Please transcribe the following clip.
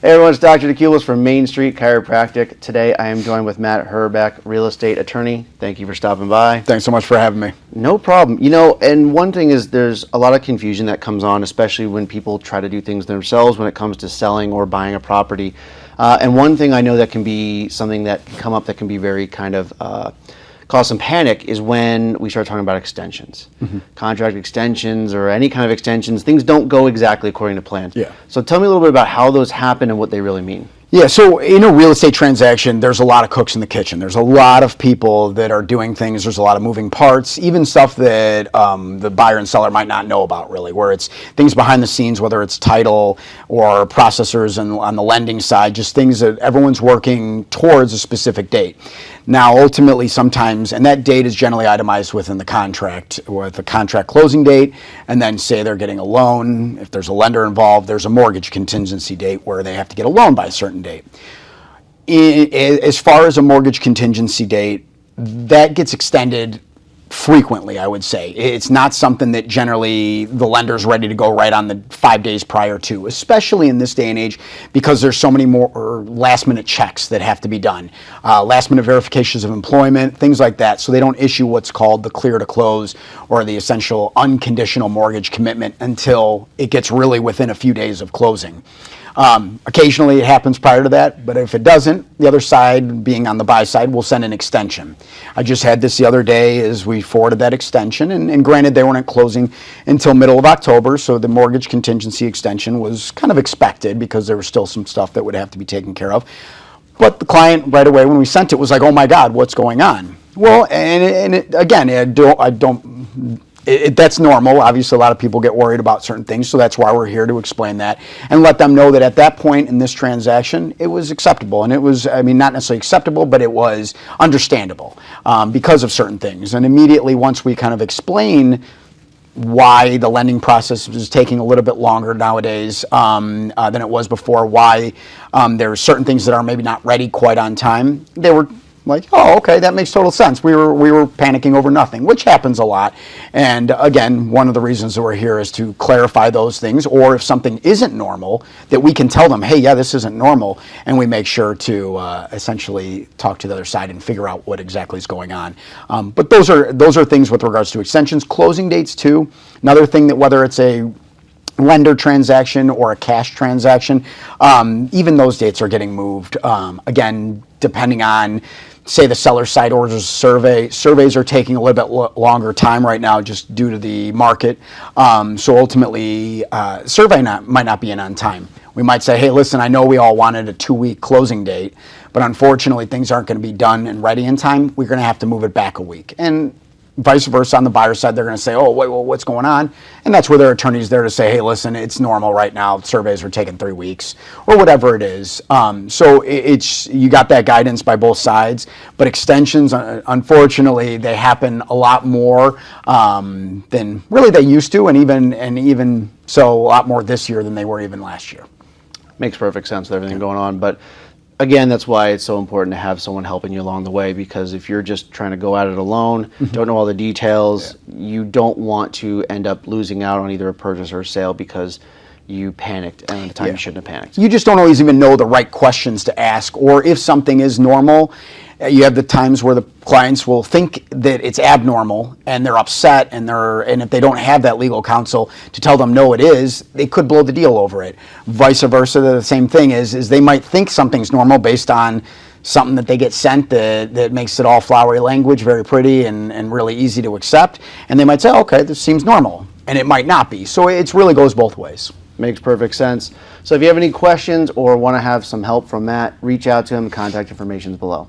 Hey everyone, it's Dr. DeCubellis from Main Street Chiropractic. Today I am joined with Matt Herbeck, real estate attorney. Thank you for stopping by. Thanks so much for having me. No problem. You know, and one thing is there's a lot of confusion that comes on, especially when people try to do things themselves when it comes to selling or buying a property. And one thing I know that can be something that can come up that can be very kind of cause some panic is when we start talking about extensions. Contract extensions or any kind of extensions, things don't go exactly according to plan. Yeah. So tell me a little bit about how those happen and what they really mean. Yeah, so in a real estate transaction, there's a lot of cooks in the kitchen. There's a lot of people that are doing things. There's a lot of moving parts, even stuff that the buyer and seller might not know about, really, where it's things behind the scenes, whether it's title or processors and on the lending side, just things that everyone's working towards a specific date. Now, ultimately, sometimes, and that date is generally itemized within the contract, with a contract closing date, and then say they're getting a loan. If there's a lender involved, there's a mortgage contingency date where they have to get a loan by a certain date. As far as a mortgage contingency date, that gets extended frequently, I would say. It's not something that generally the lender's ready to go right on the 5 days prior to, especially in this day and age because there's so many more last minute checks that have to be done, last minute verifications of employment, things like that. So they don't issue what's called the clear to close or the essential unconditional mortgage commitment until it gets really within a few days of closing. Occasionally it happens prior to that, but if it doesn't, the other side, being on the buy side, will send an extension. I just had this the other day as we forwarded that extension, and granted they weren't closing until middle of October, so the mortgage contingency extension was kind of expected because there was still some stuff that would have to be taken care of. But the client right away when we sent it was like, oh my God, what's going on? Well, that's normal. Obviously, a lot of people get worried about certain things, so that's why we're here to explain that and let them know that at that point in this transaction, it was acceptable. And it was, I mean, not necessarily acceptable, but it was understandable because of certain things. And immediately, once we kind of explain why the lending process is taking a little bit longer nowadays than it was before, why there are certain things that are maybe not ready quite on time, they were like, oh, okay, that makes total sense. We were panicking over nothing, which happens a lot. And again, one of the reasons that we're here is to clarify those things, or if something isn't normal, that we can tell them, hey, yeah, this isn't normal, and we make sure to essentially talk to the other side and figure out what exactly is going on. But those are things with regards to extensions. Closing dates too. Another thing that whether it's a lender transaction or a cash transaction, even those dates are getting moved. Again, depending on, say the seller side orders a survey. Surveys are taking a little bit longer time right now just due to the market. So ultimately, survey might not be in on time. We might say, hey, listen, I know we all wanted a 2-week closing date, but unfortunately things aren't going to be done and ready in time. We're going to have to move it back a week. And vice versa on the buyer side, they're going to say, oh, wait, well, what's going on? And that's where their attorney's there to say, hey, listen, it's normal right now. Surveys are taking 3 weeks or whatever it is. So you got that guidance by both sides. But extensions, unfortunately, they happen a lot more than really they used to, and even so, a lot more this year than they were even last year. Makes perfect sense with everything going on. But again, that's why it's so important to have someone helping you along the way, because if you're just trying to go at it alone, don't know all the details, you don't want to end up losing out on either a purchase or a sale because you panicked and at the time you shouldn't have panicked. You just don't always even know the right questions to ask, or if something is normal, you have the times where the clients will think that it's abnormal and they're upset, and if they don't have that legal counsel to tell them no, it is, they could blow the deal over it. Vice versa, the same thing is they might think something's normal based on something that they get sent that makes it all flowery language, very pretty and really easy to accept, and they might say, okay, this seems normal, and it might not be. So it really goes both ways. Makes perfect sense. So if you have any questions or want to have some help from Matt, reach out to him. Contact information is below.